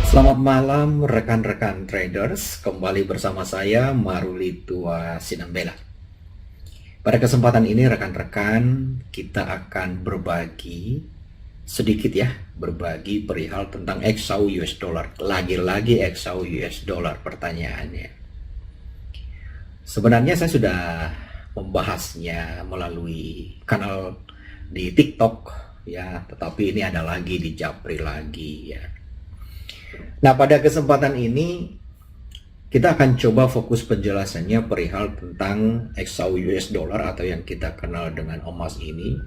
Selamat malam rekan-rekan traders, kembali bersama saya Marulitua Sinambela. Pada kesempatan ini rekan-rekan kita akan berbagi sedikit berbagi perihal tentang XAU US dollar. Lagi-lagi XAU US dollar pertanyaannya. Sebenarnya saya sudah membahasnya melalui kanal di TikTok ya, tetapi ini ada lagi di Japri lagi ya. Nah, pada kesempatan ini kita akan coba fokus penjelasannya perihal tentang XAU US dollar atau yang kita kenal dengan emas ini,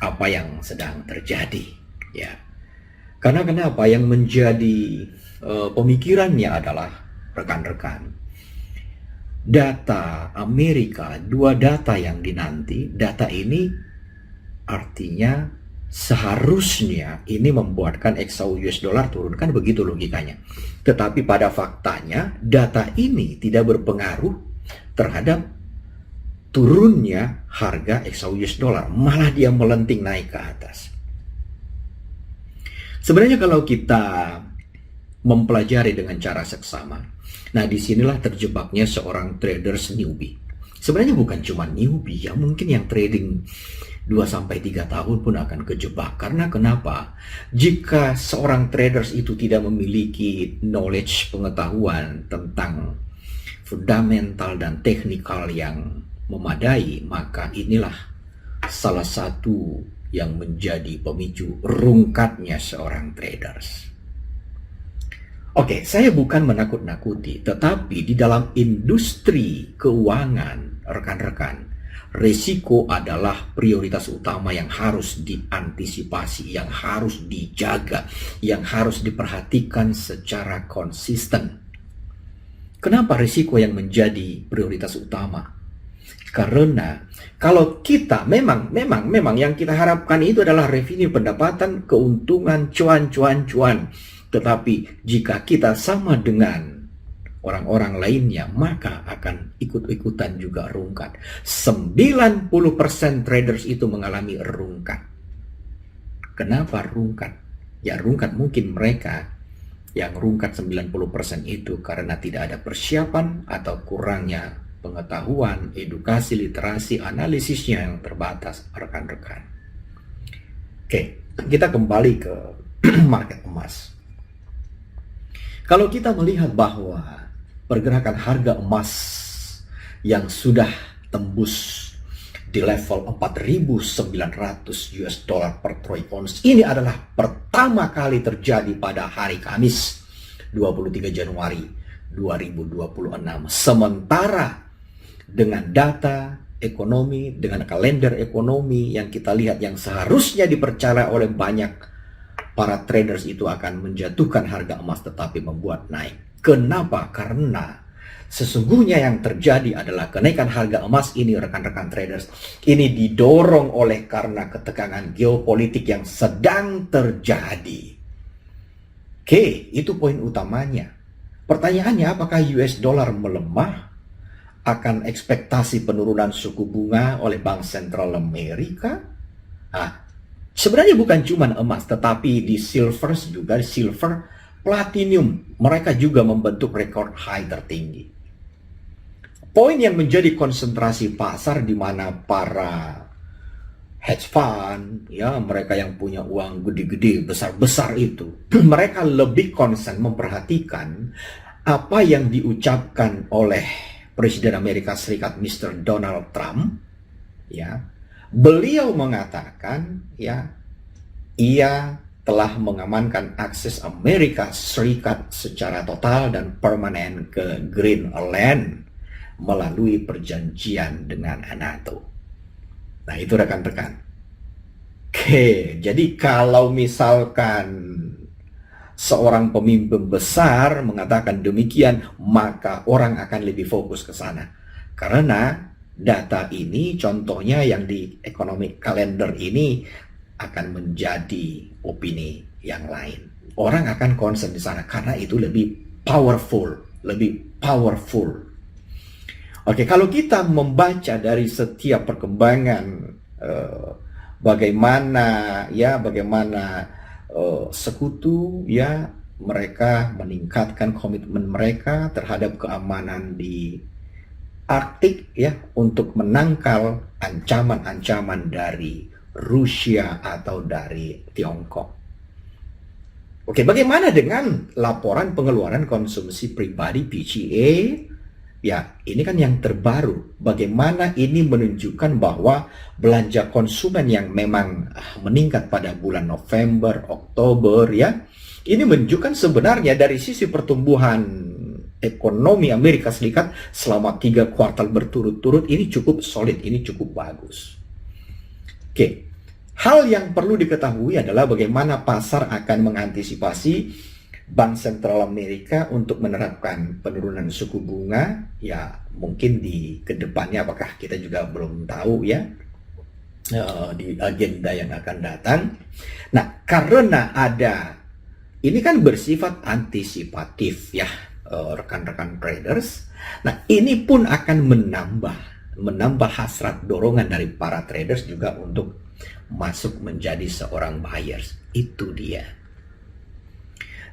apa yang sedang terjadi ya. Karena kenapa yang menjadi pemikirannya adalah rekan-rekan, data Amerika, dua data yang dinanti, data ini artinya seharusnya ini membuatkan XAU US dollar turun, kan begitu logikanya. Tetapi pada faktanya data ini tidak berpengaruh terhadap turunnya harga XAU US dollar, malah dia melenting naik ke atas. Sebenarnya kalau kita mempelajari dengan cara seksama, nah disinilah terjebaknya seorang traders newbie. Sebenarnya bukan cuma newbie ya, mungkin yang trading 2-3 tahun pun akan kejebak. Karena kenapa? Jika seorang traders itu tidak memiliki knowledge, pengetahuan tentang fundamental dan teknikal yang memadai, maka inilah salah satu yang menjadi pemicu rungkatnya seorang traders. Oke, saya bukan menakut-nakuti, tetapi di dalam industri keuangan, rekan-rekan, risiko adalah prioritas utama yang harus diantisipasi, yang harus dijaga, yang harus diperhatikan secara konsisten. Kenapa risiko yang menjadi prioritas utama? Karena kalau kita memang yang kita harapkan itu adalah revenue, pendapatan, keuntungan, cuan. Tetapi jika kita sama dengan orang-orang lainnya, maka akan ikut-ikutan juga rungkat. 90% traders itu mengalami rungkat. Kenapa rungkat? Ya rungkat mungkin mereka yang rungkat 90% itu karena tidak ada persiapan atau kurangnya pengetahuan, edukasi, literasi, analisisnya yang terbatas, rekan-rekan. Oke, kita kembali ke market emas. Kalau kita melihat bahwa pergerakan harga emas yang sudah tembus di level 4.900 US dollar per troy ounce ini adalah pertama kali terjadi pada hari Kamis 23 Januari 2026. Sementara dengan data ekonomi, dengan kalender ekonomi yang kita lihat yang seharusnya dipercaya oleh banyak para traders itu akan menjatuhkan harga emas tetapi membuat naik. Kenapa? Karena sesungguhnya yang terjadi adalah kenaikan harga emas ini, rekan-rekan traders, ini didorong oleh karena ketegangan geopolitik yang sedang terjadi. Oke, itu poin utamanya. Pertanyaannya, apakah US dollar melemah? Akan ekspektasi penurunan suku bunga oleh Bank Sentral Amerika? Sebenarnya bukan cuma emas, tetapi di silver juga, silver, platinum, mereka juga membentuk rekor high tertinggi. Poin yang menjadi konsentrasi pasar di mana para hedge fund, ya mereka yang punya uang gede-gede, besar-besar itu, mereka lebih concern memperhatikan apa yang diucapkan oleh Presiden Amerika Serikat Mr. Donald Trump, ya. Beliau mengatakan, ya, ia telah mengamankan akses Amerika Serikat secara total dan permanen ke Greenland melalui perjanjian dengan NATO. Nah, itu rekan-rekan. Oke, jadi kalau misalkan seorang pemimpin besar mengatakan demikian, maka orang akan lebih fokus ke sana. Karena data ini, contohnya yang di economic calendar ini, akan menjadi opini yang lain. Orang akan concern di sana karena itu lebih powerful. Oke, kalau kita membaca dari setiap perkembangan bagaimana sekutu ya mereka meningkatkan komitmen mereka terhadap keamanan di Arktik ya, untuk menangkal ancaman-ancaman dari Rusia atau dari Tiongkok. Oke, bagaimana dengan laporan pengeluaran konsumsi pribadi PCA? Ya, ini kan yang terbaru. Bagaimana ini menunjukkan bahwa belanja konsumen yang memang meningkat pada bulan November, Oktober ya. Ini menunjukkan sebenarnya dari sisi pertumbuhan ekonomi Amerika Serikat selama 3 kuartal berturut-turut ini cukup solid, ini cukup bagus. Oke, hal yang perlu diketahui adalah bagaimana pasar akan mengantisipasi Bank Sentral Amerika untuk menerapkan penurunan suku bunga, ya mungkin di kedepannya, apakah kita juga belum tahu ya, di agenda yang akan datang. Nah, karena ini kan bersifat antisipatif ya, rekan-rekan traders. Nah, ini pun akan menambah hasrat dorongan dari para traders juga untuk masuk menjadi seorang buyers. Itu dia.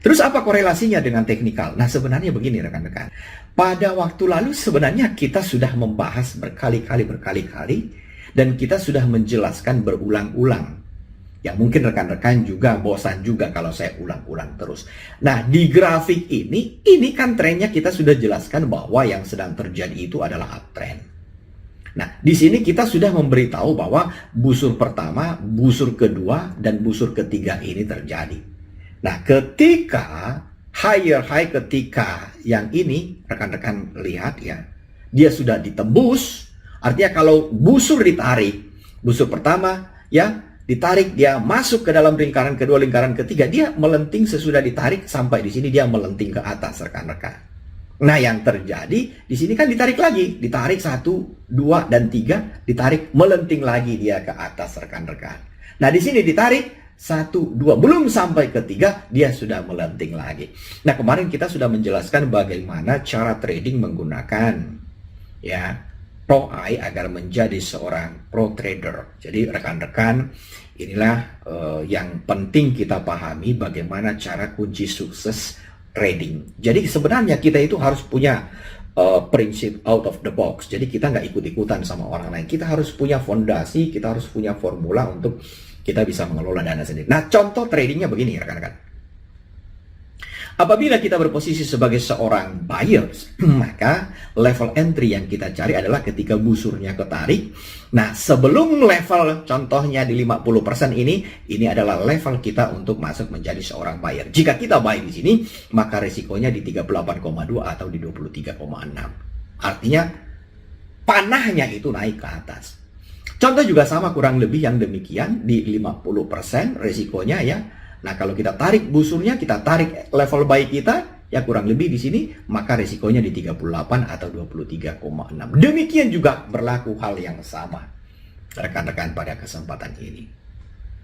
Terus apa korelasinya dengan teknikal? Nah, sebenarnya begini rekan-rekan. Pada waktu lalu sebenarnya kita sudah membahas berkali-kali dan kita sudah menjelaskan berulang-ulang. Ya mungkin rekan-rekan juga bosan juga kalau saya ulang-ulang terus. Nah, di grafik ini kan trennya kita sudah jelaskan bahwa yang sedang terjadi itu adalah uptrend. Nah, di sini kita sudah memberitahu bahwa busur pertama, busur kedua, dan busur ketiga ini terjadi. Nah, ketika higher high ketika yang ini, rekan-rekan lihat ya, dia sudah ditembus. Artinya kalau busur ditarik, busur pertama ya, ditarik, dia masuk ke dalam lingkaran kedua, lingkaran ketiga, dia melenting sesudah ditarik sampai di sini dia melenting ke atas, rekan-rekan. Nah, yang terjadi di sini kan ditarik lagi, ditarik 1, 2, dan 3, ditarik melenting lagi dia ke atas, rekan-rekan. Nah, di sini ditarik 1, 2, belum sampai ke 3, dia sudah melenting lagi. Nah, kemarin kita sudah menjelaskan bagaimana cara trading menggunakan ya Pro I agar menjadi seorang pro trader. Jadi rekan-rekan, inilah yang penting kita pahami bagaimana cara kunci sukses trading. Jadi sebenarnya kita itu harus punya prinsip out of the box. Jadi kita nggak ikut-ikutan sama orang lain. Kita harus punya fondasi, kita harus punya formula untuk kita bisa mengelola dana sendiri. Nah, contoh tradingnya begini, rekan-rekan. Apabila kita berposisi sebagai seorang buyers, maka level entry yang kita cari adalah ketika busurnya ketarik. Nah, sebelum level contohnya di 50% ini adalah level kita untuk masuk menjadi seorang buyer. Jika kita buy di sini, maka resikonya di 38,2 atau di 23,6. Artinya panahnya itu naik ke atas. Contoh juga sama kurang lebih yang demikian di 50% resikonya ya. Nah, kalau kita tarik busurnya, kita tarik level buy kita, ya kurang lebih di sini, maka resikonya di 38 atau 23,6. Demikian juga berlaku hal yang sama, rekan-rekan, pada kesempatan ini.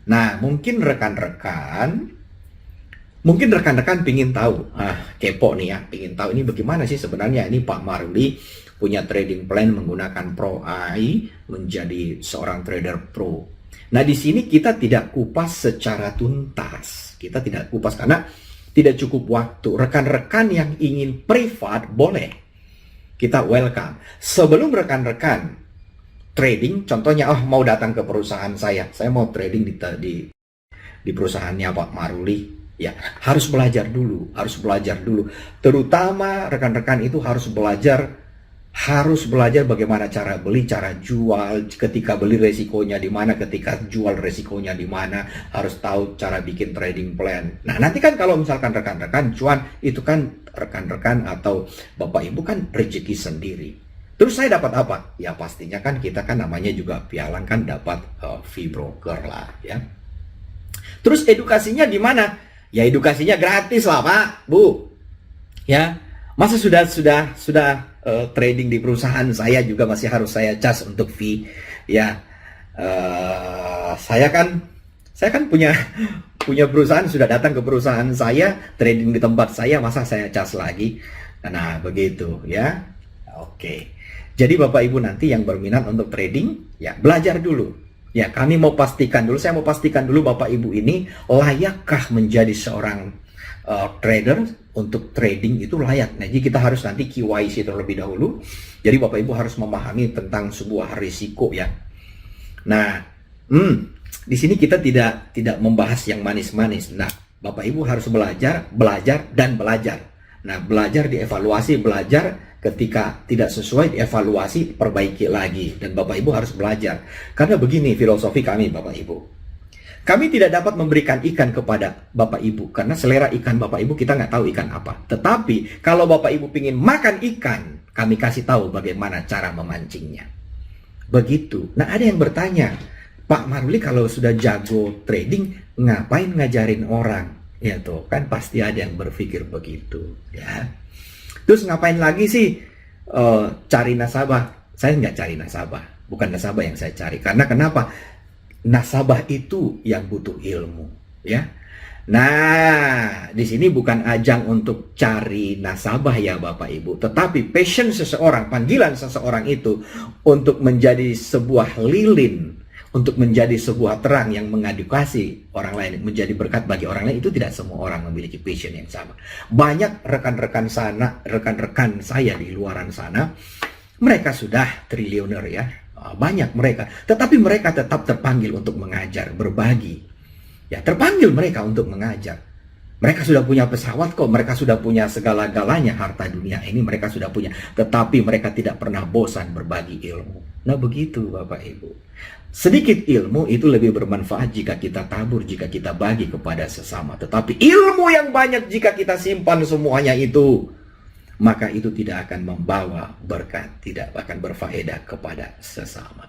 Nah, mungkin rekan-rekan pingin tahu, kepo nih ya, pingin tahu ini bagaimana sih sebenarnya ini Pak Maruli punya trading plan menggunakan Pro I menjadi seorang trader pro. Nah, di sini kita tidak kupas secara tuntas. Kita tidak kupas karena tidak cukup waktu. Rekan-rekan yang ingin privat boleh. Kita welcome. Sebelum rekan-rekan trading, contohnya mau datang ke perusahaan saya mau trading di perusahaannya Pak Maruli. Ya, harus belajar dulu. Terutama rekan-rekan itu harus belajar bagaimana cara beli, cara jual, ketika beli resikonya di mana, ketika jual resikonya di mana, harus tahu cara bikin trading plan. Nah, nanti kan kalau misalkan rekan-rekan cuan, itu kan rekan-rekan atau Bapak Ibu kan rezeki sendiri. Terus saya dapat apa? Ya pastinya kan kita kan namanya juga pialang kan dapat fee broker lah ya. Terus edukasinya di mana? Ya edukasinya gratis lah Pak, Bu. Ya, masa sudah trading di perusahaan saya juga masih harus saya charge untuk fee ya. Saya kan punya perusahaan, sudah datang ke perusahaan saya, trading di tempat saya, masa saya charge lagi? Nah begitu ya. Oke, jadi Bapak Ibu nanti yang berminat untuk trading ya belajar dulu ya. Saya mau pastikan dulu Bapak Ibu ini layakkah menjadi seorang trader untuk trading itu layak. Nah, jadi kita harus nanti KYC terlebih dahulu. Jadi Bapak Ibu harus memahami tentang sebuah risiko ya. Nah, di sini kita tidak membahas yang manis-manis. Nah, Bapak Ibu harus belajar dan belajar. Nah, belajar dievaluasi, belajar ketika tidak sesuai dievaluasi, perbaiki lagi. Dan Bapak Ibu harus belajar. Karena begini filosofi kami Bapak Ibu. Kami tidak dapat memberikan ikan kepada Bapak Ibu karena selera ikan Bapak Ibu kita nggak tahu ikan apa. Tetapi kalau Bapak Ibu ingin makan ikan, kami kasih tahu bagaimana cara memancingnya. Begitu. Nah, ada yang bertanya, Pak Maruli kalau sudah jago trading, ngapain ngajarin orang? Ya tuh, kan pasti ada yang berpikir begitu. Ya. Terus ngapain lagi sih cari nasabah? Saya nggak cari nasabah. Bukan nasabah yang saya cari. Karena kenapa? Nasabah itu yang butuh ilmu, ya. Nah, di sini bukan ajang untuk cari nasabah ya Bapak Ibu, tetapi passion seseorang, panggilan seseorang itu untuk menjadi sebuah lilin, untuk menjadi sebuah terang yang mengedukasi orang lain, menjadi berkat bagi orang lain. Itu tidak semua orang memiliki passion yang sama. Banyak rekan-rekan saya di luaran sana, mereka sudah triliuner ya. Banyak mereka, tetapi mereka tetap terpanggil untuk mengajar, berbagi. Ya, terpanggil mereka untuk mengajar. Mereka sudah punya pesawat kok, mereka sudah punya segala-galanya, harta dunia ini mereka sudah punya, tetapi mereka tidak pernah bosan berbagi ilmu. Nah, begitu Bapak Ibu. Sedikit ilmu itu lebih bermanfaat jika kita tabur, jika kita bagi kepada sesama. Tetapi ilmu yang banyak jika kita simpan semuanya itu, maka itu tidak akan membawa berkat, tidak akan berfaedah kepada sesama.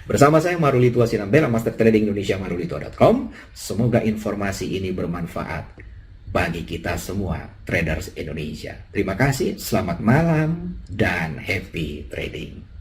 Bersama saya Marulito Sinambela, Master Trading Indonesia, marulito.com. Semoga informasi ini bermanfaat bagi kita semua traders Indonesia. Terima kasih, selamat malam, dan happy trading.